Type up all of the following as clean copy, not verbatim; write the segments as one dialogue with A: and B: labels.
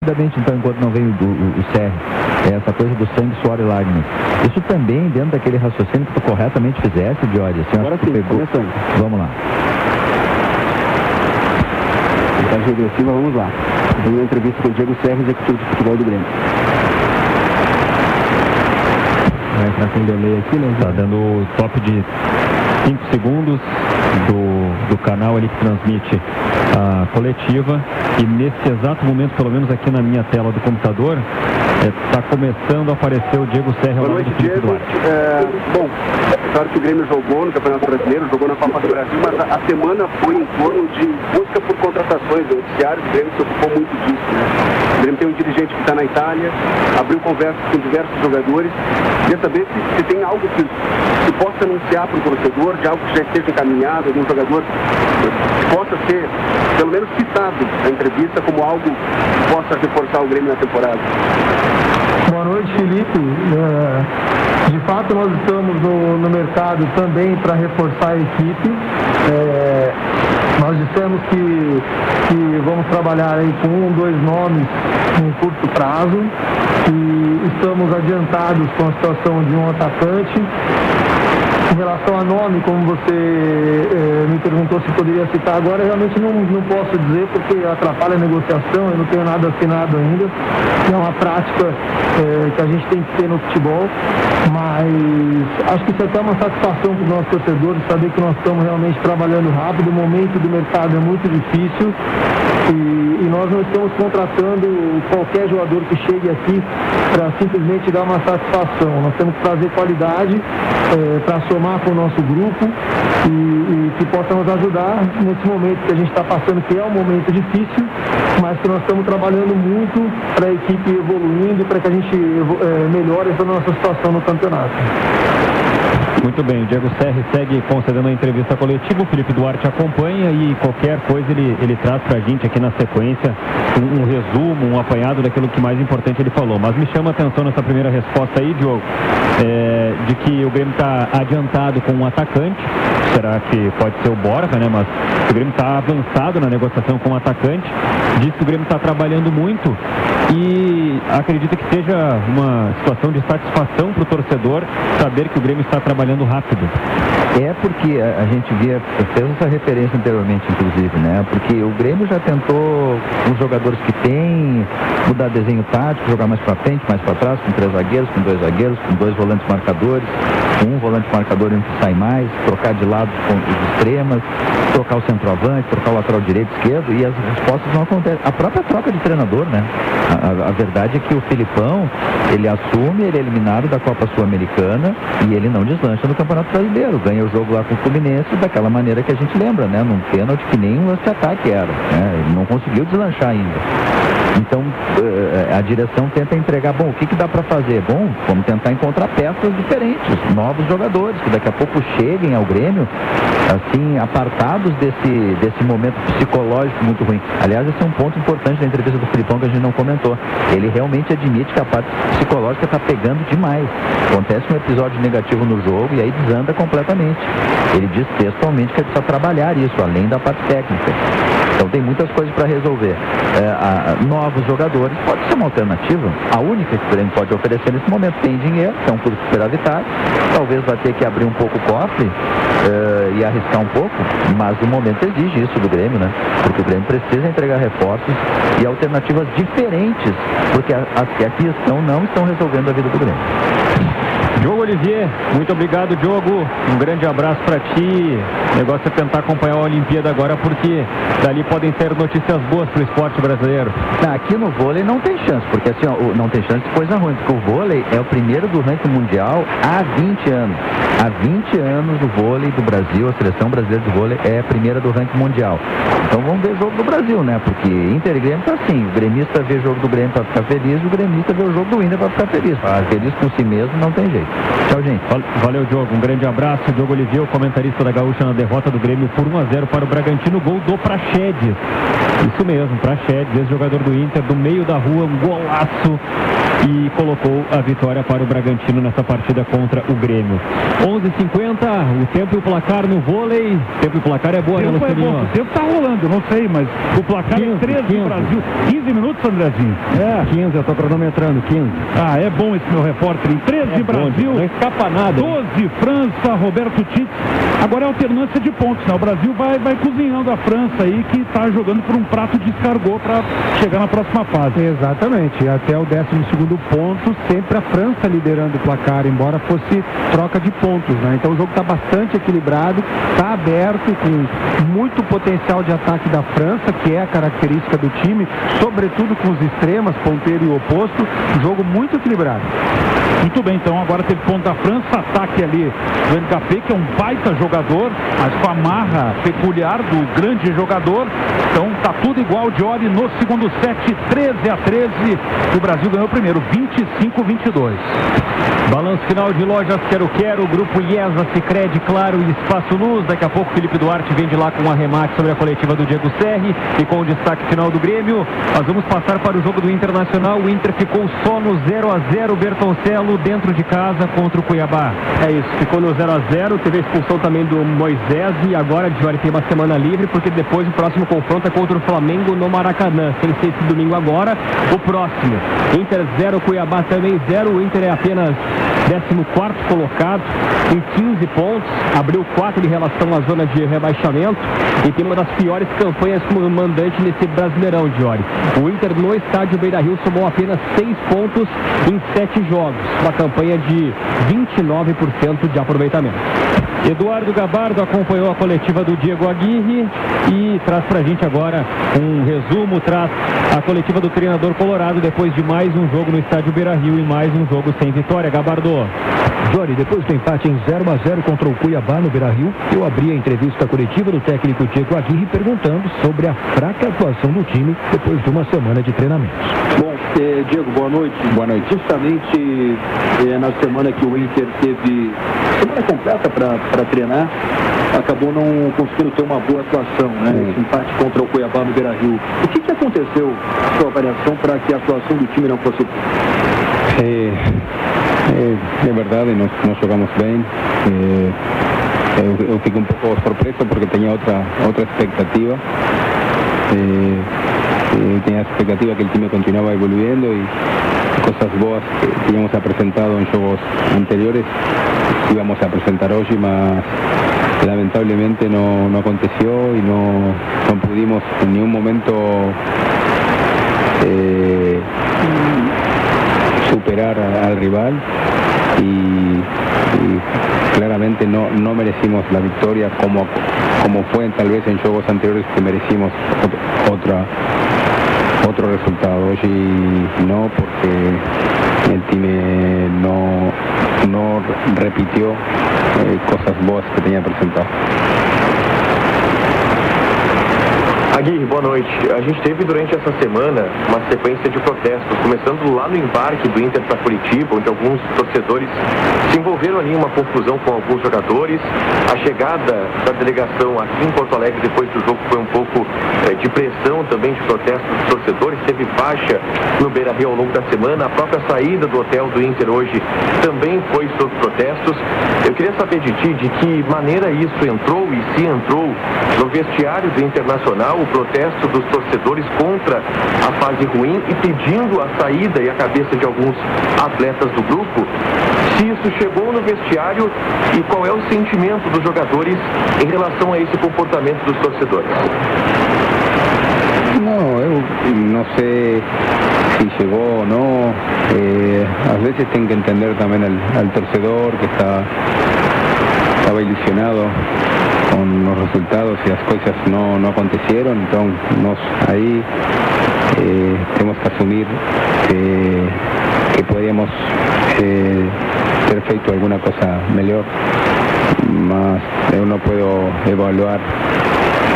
A: Rapidamente, então, enquanto não vem o CR, essa coisa do sangue, suor e lágrimas. Isso também dentro daquele raciocínio que tu corretamente fizesse, Diori. Assim,
B: agora sim,
A: pegou...
B: começando.
A: Vamos lá.
B: Contagem regressiva, vamos lá. Tem uma entrevista com o Diego Serra, executivo de futebol do Grêmio.
C: Vai entrar com delay aqui, né? Tá dando top de 5 segundos do canal ali que transmite a coletiva, e nesse exato momento, pelo menos aqui na minha tela do computador, está começando a aparecer o Diego Serra.
B: Boa noite, Diego. Bom, claro que o Grêmio jogou no Campeonato Brasileiro, jogou na Copa do Brasil, mas a semana foi em torno de busca por contratações. O noticiário do Grêmio se ocupou muito disso, né? O Grêmio tem um dirigente que está na Itália, abriu conversas com diversos jogadores. Queria saber se tem algo que possa anunciar para o torcedor, de algo que já esteja encaminhado, algum jogador que possa ser, pelo menos, citado na entrevista como algo que possa reforçar o Grêmio na temporada.
D: Boa noite, Felipe. De fato, nós estamos no mercado também para reforçar a equipe. Nós dissemos que vamos trabalhar aí com 1, 2 nomes em curto prazo, e estamos adiantados com a situação de um atacante. Em relação a nome, como você me perguntou se poderia citar agora, eu realmente não posso dizer, porque atrapalha a negociação, eu não tenho nada assinado ainda. É uma prática que a gente tem que ter no futebol, mas acho que isso é até uma satisfação para os nossos torcedores, saber que nós estamos realmente trabalhando rápido. O momento do mercado é muito difícil, e nós não estamos contratando qualquer jogador que chegue aqui para simplesmente dar uma satisfação. Nós temos que trazer qualidade para somar com o nosso grupo e que possa nos ajudar nesse momento que a gente está passando, que é um momento difícil, mas que nós estamos trabalhando muito para a equipe evoluindo, para que a gente melhore essa nossa situação no campeonato.
C: Muito bem, o Diego Serra segue concedendo a entrevista coletiva, o Felipe Duarte acompanha, e qualquer coisa ele traz pra gente aqui na sequência um resumo, um apanhado daquilo que mais importante ele falou. Mas me chama a atenção nessa primeira resposta aí, Diogo, de que o Grêmio está adiantado com um atacante. Será que pode ser o Borja, né? Mas o Grêmio está avançado na negociação com o atacante. Diz que o Grêmio está trabalhando muito e acredita que seja uma situação de satisfação para o torcedor saber que o Grêmio está trabalhando rápido.
A: É porque a gente fez essa referência anteriormente, inclusive, né? Porque o Grêmio já tentou, com os jogadores que tem, mudar desenho tático, jogar mais para frente, mais para trás, com 3 zagueiros, com 2 zagueiros, com 2 volantes marcadores, com um volante marcador e um que sai mais, trocar de lado com os extremas, trocar o centroavante, trocar o lateral direito e esquerdo, e as respostas não acontecem. A própria troca de treinador, né? A verdade é que o Filipão, ele assume, ele é eliminado da Copa Sul-Americana e ele não deslancha no Campeonato Brasileiro. Ganha o jogo lá com o Fluminense daquela maneira que a gente lembra, né? Num pênalti que nem um lance-ataque era, né? Ele não conseguiu deslanchar ainda. Então, a direção tenta entregar, bom, o que dá para fazer? Bom, vamos tentar encontrar peças diferentes, novos jogadores, que daqui a pouco cheguem ao Grêmio, assim, apartados desse momento psicológico muito ruim. Aliás, esse é um ponto importante da entrevista do Filipão que a gente não comentou. Ele realmente admite que a parte psicológica está pegando demais. Acontece um episódio negativo no jogo e aí desanda completamente. Ele diz textualmente que ele precisa trabalhar isso, além da parte técnica. Então tem muitas coisas para resolver. Novos jogadores pode ser uma alternativa. A única que o Grêmio pode oferecer nesse momento tem dinheiro, que é um custo superavitário. Talvez vai ter que abrir um pouco o cofre e arriscar um pouco, mas o momento exige isso do Grêmio, né? Porque o Grêmio precisa entregar reforços e alternativas diferentes, porque as que aqui não estão resolvendo a vida do Grêmio.
C: Diogo Olivier, muito obrigado, Diogo. Um grande abraço para ti. O negócio é tentar acompanhar a Olimpíada agora, porque dali podem ser notícias boas para o esporte brasileiro.
A: Aqui no vôlei não tem chance, porque assim, não tem chance de coisa ruim, porque o vôlei é o primeiro do ranking mundial há 20 anos. Há 20 anos o vôlei do Brasil, a seleção brasileira de vôlei é a primeira do ranking mundial. Então vamos ver jogo do Brasil, né? Porque Inter e Grêmio tá assim, o gremista vê jogo do Grêmio para ficar feliz, o gremista vê o jogo do Inter para ficar feliz. Feliz com si mesmo não tem jeito. Tchau, gente.
C: Valeu, Diogo. Um grande abraço. Diogo Oliveira, comentarista da Gaúcha, na derrota do Grêmio por 1-0 para o Bragantino. Gol do Praxedes. Isso mesmo, Praxedes, ex-jogador do Inter, do meio da rua, um golaço. E colocou a vitória para o Bragantino nessa partida contra o Grêmio. 11h50, o tempo e o placar no vôlei. O tempo e o placar é boa, né, Lucianinho?
E: O tempo tá rolando, não sei, mas o placar 15, é 13 do Brasil. 15 minutos, Andrezinho?
C: 15, eu tô cronometrando, 15.
E: Ah, é bom esse meu repórter. Em 13 Brasil,
C: bom, não escapa nada.
E: 12 França, Roberto Tite. Agora é alternância de pontos, né? O Brasil vai cozinhando a França aí, que tá jogando por um prato de escargot para chegar na próxima fase.
D: Exatamente, até o 12º ponto, sempre a França liderando o placar, embora fosse troca de pontos, né? Então o jogo está bastante equilibrado, está aberto, com muito potencial de ataque da França, que é a característica do time, sobretudo com os extremas, ponteiro e oposto, jogo muito equilibrado.
E: Muito bem, então agora teve ponto da França, ataque ali do NKP, que é um baita jogador, mas com a marra peculiar do grande jogador. Então tá tudo igual. Diori no segundo set, 13-13, o Brasil ganhou o primeiro, 25-22.
C: Balanço final de lojas Quero, Grupo IESA, Sicredi, Claro e Espaço Luz. Daqui a pouco Felipe Duarte vem de lá com um arremate sobre a coletiva do Diego Serri e com o destaque final do Grêmio. Nós vamos passar para o jogo do Internacional. O Inter ficou só no 0-0, Bertoncello, dentro de casa contra o Cuiabá.
F: É isso, ficou no 0-0, teve a expulsão também do Moisés e agora Diori tem uma semana livre, porque depois o próximo confronto é contra o Flamengo no Maracanã. Sem ser esse domingo agora, o próximo. Inter 0, Cuiabá também 0. O Inter é apenas 14º colocado, com 15 pontos, abriu 4 em relação à zona de rebaixamento e tem uma das piores campanhas como mandante nesse Brasileirão, Diori. O Inter no estádio Beira-Rio somou apenas 6 pontos em 7 jogos, uma campanha de 29% de aproveitamento.
C: Eduardo Gabardo acompanhou a coletiva do Diego Aguirre e traz pra gente agora um resumo, traz a coletiva do treinador colorado depois de mais um jogo no estádio Beira-Rio e mais um jogo sem vitória. Gabardo.
G: Jory, depois do empate em 0-0 contra o Cuiabá no Beira-Rio, eu abri a entrevista coletiva do técnico Diego Aguirre perguntando sobre a fraca atuação do time depois de uma semana de treinamentos.
B: Bom, Diego, boa noite.
A: Boa noite.
B: Justamente na semana que o Inter teve semana completa para treinar, acabou não conseguindo ter uma boa atuação, né? Esse empate contra o Cuiabá no Beira-Rio. O que aconteceu, sua avaliação, para que a atuação do time não fosse...
H: É verdade, nós jogamos bem. Eu fico um pouco surpreso porque tinha outra expectativa. Tinha a expectativa que o time continuava evoluindo e coisas boas que tínhamos apresentado em jogos anteriores íbamos a apresentar hoje, mas lamentablemente não aconteceu e não pudimos em nenhum momento superar al rival y claramente no merecimos la victoria como fue tal vez en juegos anteriores que merecimos otro resultado. Hoy no, porque el time no repitió cosas boas que tenía presentado.
I: Aguirre, boa noite. A gente teve durante essa semana uma sequência de protestos, começando lá no embarque do Inter para Curitiba, onde alguns torcedores se envolveram ali em uma confusão com alguns jogadores. A chegada da delegação aqui em Porto Alegre depois do jogo foi um pouco de pressão também de protestos dos torcedores. Teve faixa no Beira-Rio ao longo da semana. A própria saída do hotel do Inter hoje também foi sob protestos. Eu queria saber de ti de que maneira isso entrou e se entrou no vestiário do Internacional, o protesto dos torcedores contra a fase ruim e pedindo a saída e a cabeça de alguns atletas do grupo. Se isso chegou no vestiário e qual é o sentimento dos jogadores em relação a esse comportamento dos torcedores?
H: Eu não sei se chegou ou não. Às vezes tem que entender também al torcedor que estava ilusionado con los resultados y las cosas no acontecieron, entonces ahí tenemos que asumir que podríamos ter feito alguna cosa mejor, mas yo no puedo evaluar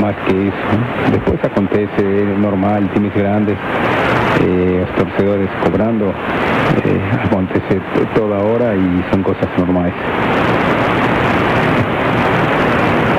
H: más que eso. Después acontece, normal, times grandes, los torcedores cobrando, acontece toda hora y son cosas normales.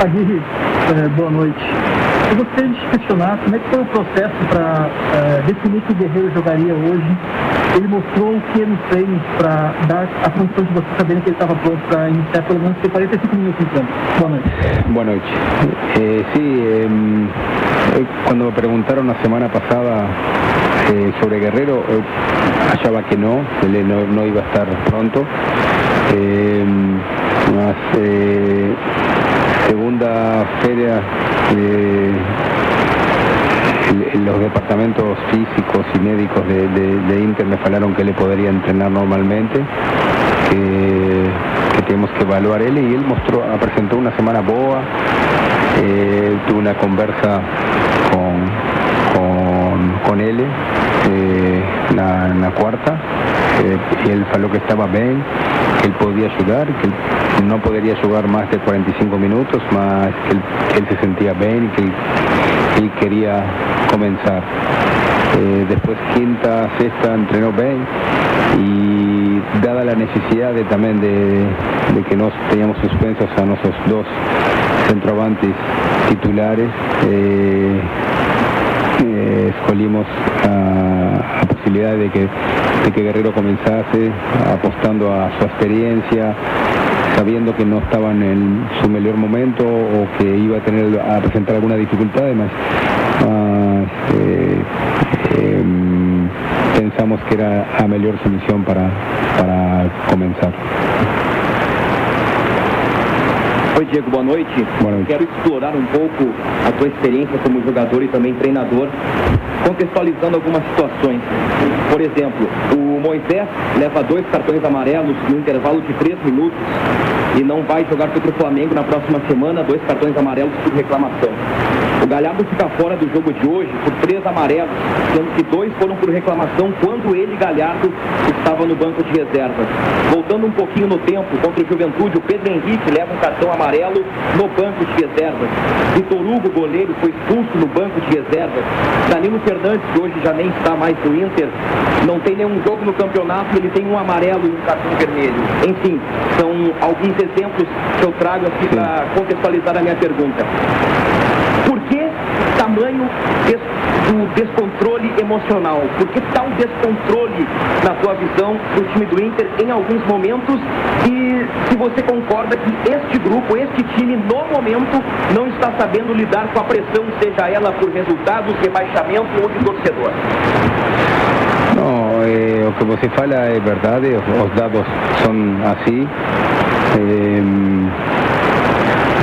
D: Aguirre, boa noite. Eu gostaria de te questionar como é que foi o processo para definir que o Guerreiro jogaria hoje. Ele mostrou o que nos treinos para dar a condição de você saberem que ele estava pronto para iniciar pelo menos 45 minutos em campo. Boa noite.
H: Boa noite. Cuando me preguntaron la semana pasada sobre Guerrero, achaba que no, él no iba a estar pronto. Segunda-feira, los departamentos físicos y médicos de Inter me falaron que él podría entrenar normalmente, que tenemos que evaluar él, y él presentó una semana boa. Tuve una conversa con él na quarta, y él falou que estaba bien, que él podía ayudar, que él no podría jugar más de 45 minutos, más que él se sentía bien y que él quería comenzar. Después quinta, sexta entrenó bien, y dada la necesidad también de que nos teníamos suspensos a nuestros dos centroavantes titulares, escogimos la posibilidad de que Guerrero comenzase, apostando a su experiencia, sabiendo que no estaba en su mejor momento o que iba a presentar alguna dificultad, además pensamos que era la mejor solución para comenzar.
J: Oi, Diego, boa noite.
H: Boa noite.
J: Quero explorar um pouco a tua experiência como jogador e também treinador, contextualizando algumas situações. Por exemplo, o Moisés leva 2 cartões amarelos no intervalo de 3 minutos e não vai jogar contra o Flamengo na próxima semana, 2 cartões amarelos por reclamação. O Galhardo fica fora do jogo de hoje por 3 amarelos, sendo que 2 foram por reclamação quando ele, Galhardo, estava no banco de reservas. Voltando um pouquinho no tempo, contra o Juventude, o Pedro Henrique leva um cartão amarelo no banco de reservas. Vitor Hugo, goleiro, foi expulso no banco de reservas. Danilo Fernandes, que hoje já nem está mais no Inter, não tem nenhum jogo no campeonato, ele tem um amarelo e um cartão vermelho. Enfim, são alguns exemplos que eu trago aqui para contextualizar a minha pergunta. Por que tamanho do descontrole emocional? Por que tal descontrole, na tua visão, do time do Inter em alguns momentos? E se você concorda que este grupo, este time, no momento, não está sabendo lidar com a pressão, seja ela por resultados, rebaixamento ou de torcedor?
H: No, o que você fala é verdade, os dados são assim.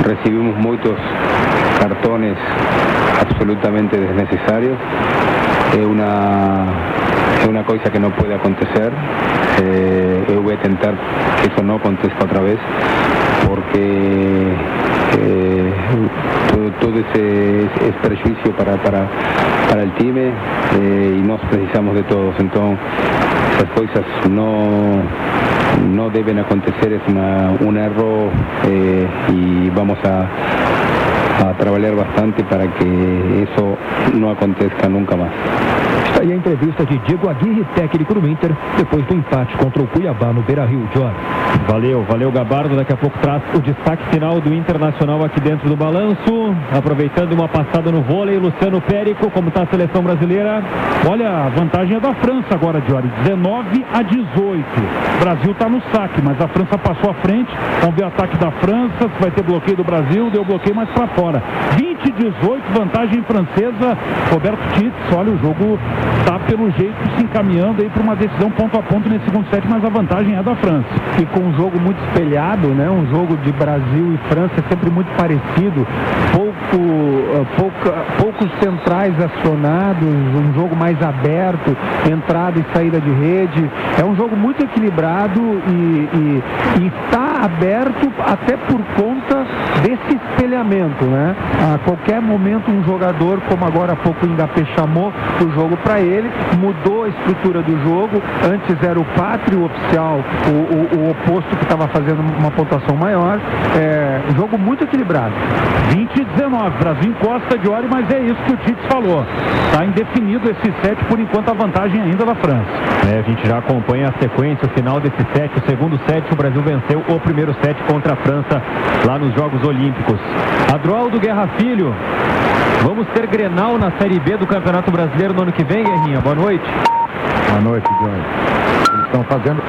H: Recibimos muchos cartones absolutamente desnecesarios. Es una cosa que no puede acontecer. Yo voy a intentar que eso no acontezca otra vez, porque todo ese es perjuicio para el time, y nos precisamos de todos. Entonces esas cosas no deben acontecer, es un error, y vamos a trabalhar bastante para que isso não aconteça nunca mais.
G: Está aí a entrevista de Diego Aguirre, técnico do Inter, depois do empate contra o Cuiabá no Beira-Rio.
C: Valeu Gabardo, daqui a pouco traz o destaque final do Internacional aqui dentro do Balanço, aproveitando uma passada no vôlei, Luciano Périco, como está a seleção brasileira?
E: Olha, a vantagem é da França agora, Diori, 19-18, o Brasil está no saque, mas a França passou à frente, vamos ver o ataque da França, se vai ter bloqueio do Brasil, deu bloqueio mais para fora, 20-18, vantagem francesa, Roberto Tite, olha, o jogo está pelo jeito se encaminhando aí para uma decisão ponto a ponto nesse segundo set, mas a vantagem é da França.
F: E com um jogo muito espelhado, né? Um jogo de Brasil e França sempre muito parecido, poucos centrais acionados, um jogo mais aberto, entrada e saída de rede, é um jogo muito equilibrado e está aberto até por conta desse espelhamento, né? A qualquer momento um jogador, como agora há pouco o Mbappé chamou o jogo para
E: para ele, mudou a estrutura do jogo. Antes era o pátrio oficial, o oposto que estava fazendo uma pontuação maior. Jogo muito equilibrado. 20-19, Brasil encosta de Diori, mas é isso que o Tite falou. Está indefinido esse set, por enquanto a vantagem ainda da França.
C: A gente já acompanha a sequência, o final desse set. O segundo set, o Brasil venceu o primeiro set contra a França lá nos Jogos Olímpicos. Adroaldo Guerra Filho, vamos ter Grenal na Série B do Campeonato Brasileiro no ano que vem, Guerrinha? Boa noite.
A: Boa noite, Johnny. Eles estão fazendo